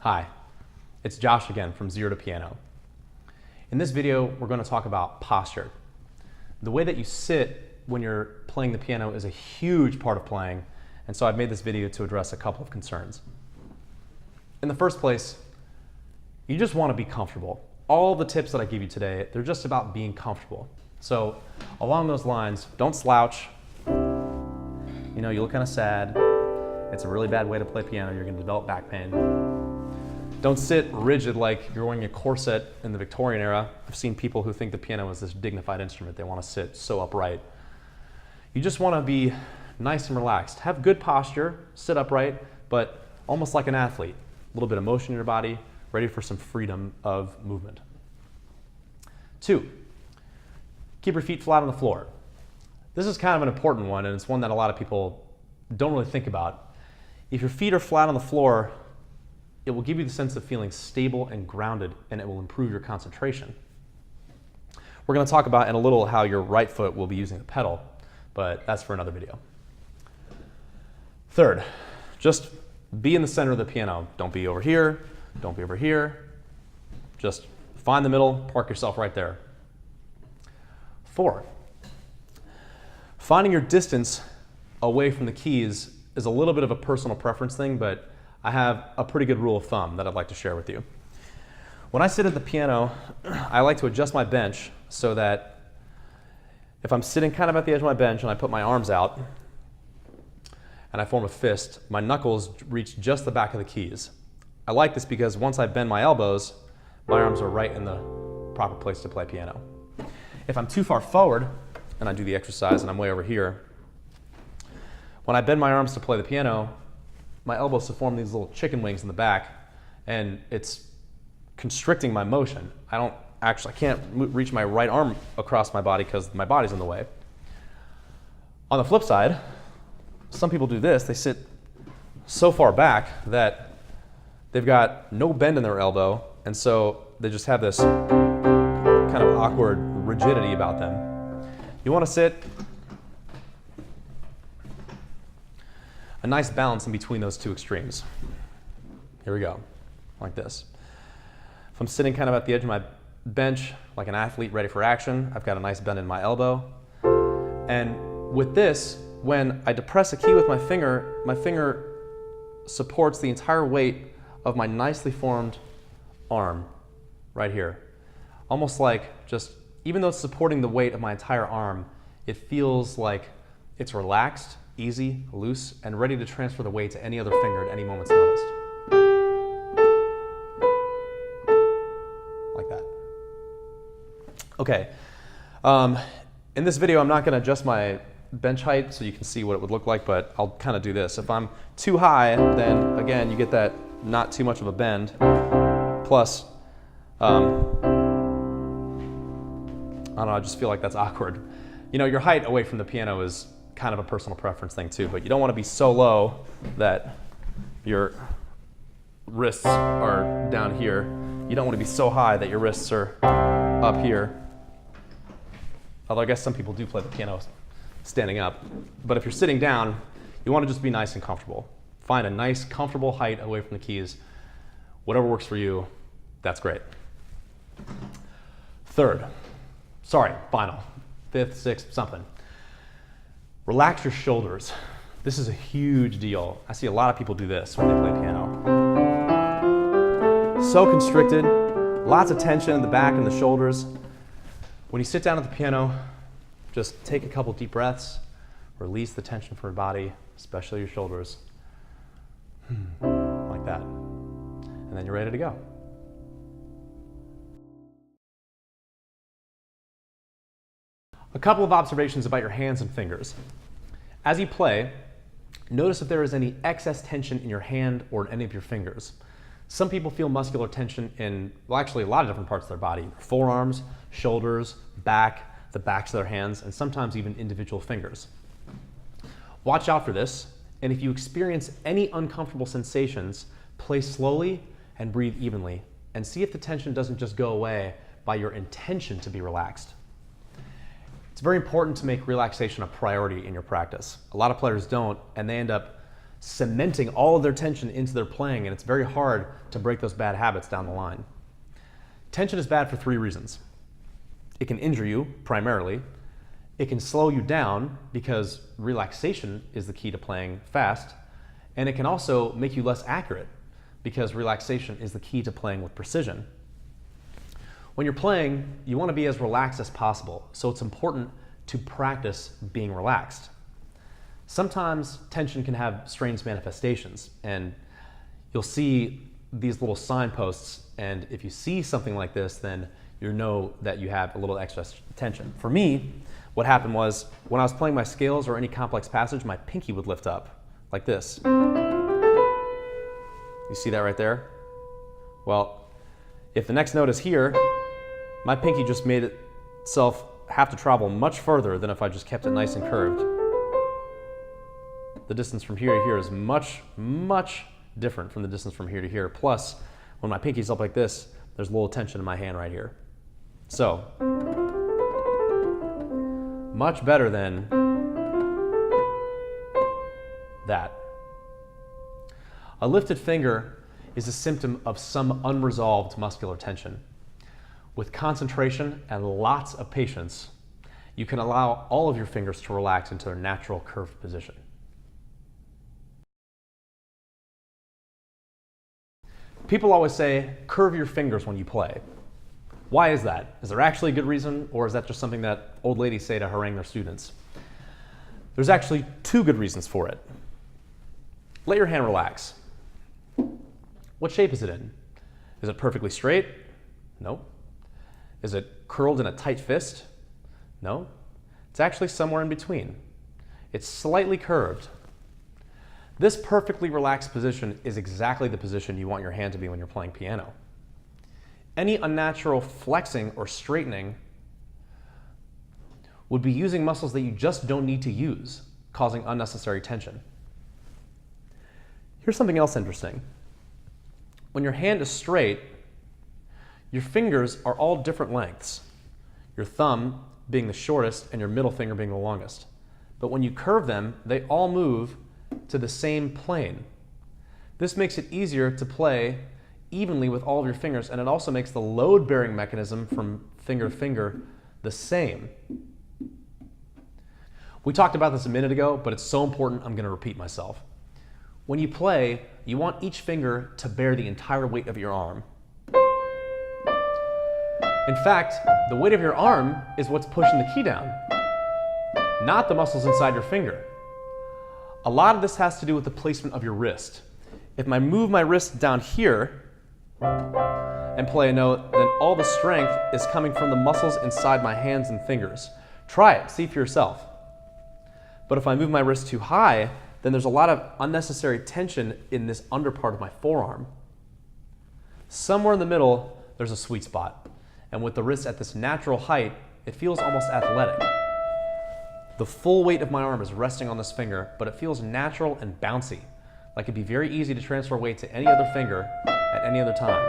Hi, it's Josh again from Zero to Piano. In this video, we're going to talk about posture. The way that you sit when you're playing the piano is a huge part of playing, and so I've made this video to address a couple of concerns. In the first place, you just want to be comfortable. All the tips that I give you today, they're just about being comfortable. So along those lines, don't slouch. You know, you look kind of sad. It's a really bad way to play piano. You're going to develop back pain. Don't sit rigid like you're wearing a corset in the Victorian era. I've seen people who think the piano is this dignified instrument. They want to sit so upright. You just want to be nice and relaxed. Have good posture, sit upright, but almost like an athlete. A little bit of motion in your body, ready for some freedom of movement. 2, keep your feet flat on the floor. This is kind of an important one, and it's one that a lot of people don't really think about. If your feet are flat on the floor, it will give you the sense of feeling stable and grounded, and it will improve your concentration. We're going to talk about in a little how your right foot will be using the pedal, but that's for another video. 3rd, just be in the center of the piano. Don't be over here, don't be over here. Just find the middle, park yourself right there. 4, finding your distance away from the keys is a little bit of a personal preference thing, but I have a pretty good rule of thumb that I'd like to share with you. When I sit at the piano, I like to adjust my bench so that if I'm sitting kind of at the edge of my bench and I put my arms out and I form a fist, my knuckles reach just the back of the keys. I like this because once I bend my elbows, my arms are right in the proper place to play piano. If I'm too far forward and I do the exercise and I'm way over here, when I bend my arms to play the piano, my elbows form these little chicken wings in the back, and it's constricting my motion. I can't reach my right arm across my body because my body's in the way. On the flip side, some people do this. They sit so far back that they've got no bend in their elbow, and so they just have this kind of awkward rigidity about them. You want to sit a nice balance in between those two extremes. Here we go, like this. If I'm sitting kind of at the edge of my bench, like an athlete ready for action, I've got a nice bend in my elbow. And with this, when I depress a key with my finger supports the entire weight of my nicely formed arm right here. Almost like just, even though it's supporting the weight of my entire arm, it feels like it's relaxed, easy, loose, and ready to transfer the weight to any other finger at any moment's notice. Like that. Okay. In this video, I'm not going to adjust my bench height so you can see what it would look like, but I'll kind of do this. If I'm too high, then again, you get that not too much of a bend. Plus, I don't know, I just feel like that's awkward. You know, your height away from the piano is kind of a personal preference thing too, but you don't want to be so low that your wrists are down here. You don't want to be so high that your wrists are up here. Although I guess some people do play the piano standing up. But if you're sitting down, you want to just be nice and comfortable. Find a nice, comfortable height away from the keys. Whatever works for you, that's great. 3rd, final, 5th, 6th, something. Relax your shoulders. This is a huge deal. I see a lot of people do this when they play piano. So constricted, lots of tension in the back and the shoulders. When you sit down at the piano, just take a couple deep breaths, release the tension from your body, especially your shoulders, like that. And then you're ready to go. A couple of observations about your hands and fingers. As you play, notice if there is any excess tension in your hand or in any of your fingers. Some people feel muscular tension in, well, actually a lot of different parts of their body. Forearms, shoulders, back, the backs of their hands, and sometimes even individual fingers. Watch out for this, and if you experience any uncomfortable sensations, play slowly and breathe evenly, and see if the tension doesn't just go away by your intention to be relaxed. It's very important to make relaxation a priority in your practice. A lot of players don't, and they end up cementing all of their tension into their playing, and it's very hard to break those bad habits down the line. Tension is bad for 3 reasons. It can injure you, primarily. It can slow you down because relaxation is the key to playing fast. And it can also make you less accurate because relaxation is the key to playing with precision. When you're playing, you want to be as relaxed as possible, so it's important to practice being relaxed. Sometimes tension can have strange manifestations, and you'll see these little signposts, and if you see something like this, then you know that you have a little extra tension. For me, what happened was when I was playing my scales or any complex passage, my pinky would lift up like this. You see that right there? Well, if the next note is here, my pinky just made itself have to travel much further than if I just kept it nice and curved. The distance from here to here is much, much different from the distance from here to here. Plus, when my pinky's up like this, there's a little tension in my hand right here. So, much better than that. A lifted finger is a symptom of some unresolved muscular tension. With concentration and lots of patience, you can allow all of your fingers to relax into their natural curved position. People always say, curve your fingers when you play. Why is that? Is there actually a good reason, or is that just something that old ladies say to harangue their students? There's actually 2 good reasons for it. Let your hand relax. What shape is it in? Is it perfectly straight? No. Is it curled in a tight fist? No. It's actually somewhere in between. It's slightly curved. This perfectly relaxed position is exactly the position you want your hand to be when you're playing piano. Any unnatural flexing or straightening would be using muscles that you just don't need to use, causing unnecessary tension. Here's something else interesting. When your hand is straight, your fingers are all different lengths, your thumb being the shortest and your middle finger being the longest. But when you curve them, they all move to the same plane. This makes it easier to play evenly with all of your fingers, and it also makes the load-bearing mechanism from finger to finger the same. We talked about this a minute ago, but it's so important I'm going to repeat myself. When you play, you want each finger to bear the entire weight of your arm. In fact, the weight of your arm is what's pushing the key down, not the muscles inside your finger. A lot of this has to do with the placement of your wrist. If I move my wrist down here and play a note, then all the strength is coming from the muscles inside my hands and fingers. Try it, see for yourself. But if I move my wrist too high, then there's a lot of unnecessary tension in this under part of my forearm. Somewhere in the middle, there's a sweet spot. And with the wrist at this natural height, it feels almost athletic. The full weight of my arm is resting on this finger, but it feels natural and bouncy, like it'd be very easy to transfer weight to any other finger at any other time.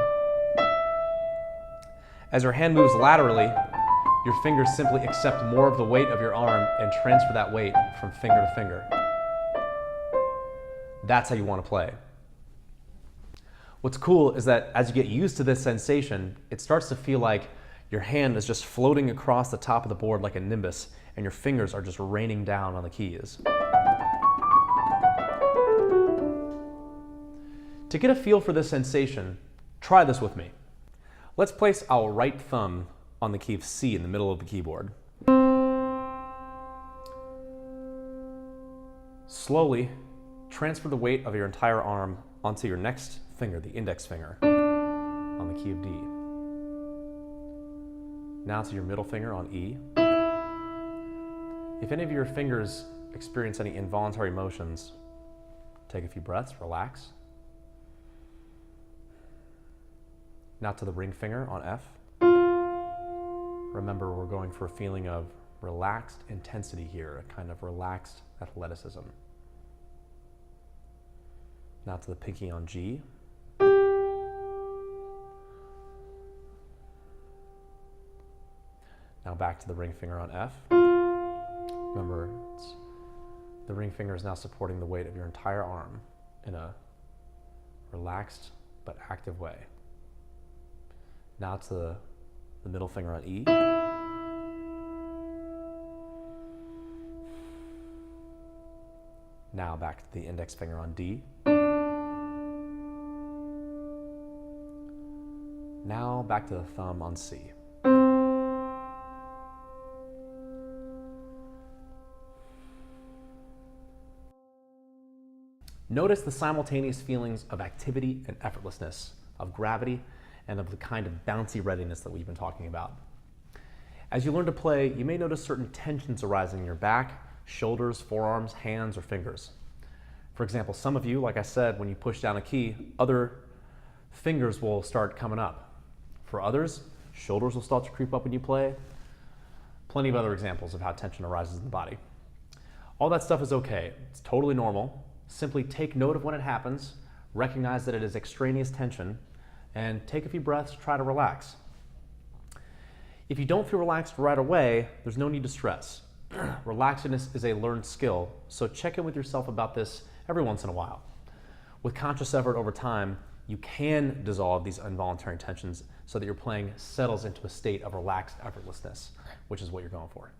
As your hand moves laterally, your fingers simply accept more of the weight of your arm and transfer that weight from finger to finger. That's how you want to play. What's cool is that as you get used to this sensation, it starts to feel like your hand is just floating across the top of the board like a nimbus, and your fingers are just raining down on the keys. To get a feel for this sensation, try this with me. Let's place our right thumb on the key of C in the middle of the keyboard. Slowly transfer the weight of your entire arm onto your next finger, the index finger, on the key of D. Now to your middle finger on E. If any of your fingers experience any involuntary motions, take a few breaths, relax. Now to the ring finger on F. Remember, we're going for a feeling of relaxed intensity here, a kind of relaxed athleticism. Now to the pinky on G. Now back to the ring finger on F. Remember, it's The ring finger is now supporting the weight of your entire arm in a relaxed but active way. Now to the middle finger on E. Now back to the index finger on D. Now back to the thumb on C. Notice the simultaneous feelings of activity and effortlessness, of gravity, and of the kind of bouncy readiness that we've been talking about. As you learn to play, you may notice certain tensions arising in your back, shoulders, forearms, hands, or fingers. For example, some of you, like I said, when you push down a key, other fingers will start coming up. For others, shoulders will start to creep up when you play. Plenty of other examples of how tension arises in the body. All that stuff is okay. It's totally normal. Simply take note of when it happens, recognize that it is extraneous tension, and take a few breaths to try to relax. If you don't feel relaxed right away, there's no need to stress. Relaxedness is a learned skill, so check in with yourself about this every once in a while. With conscious effort over time, you can dissolve these involuntary tensions so that your playing settles into a state of relaxed effortlessness, which is what you're going for.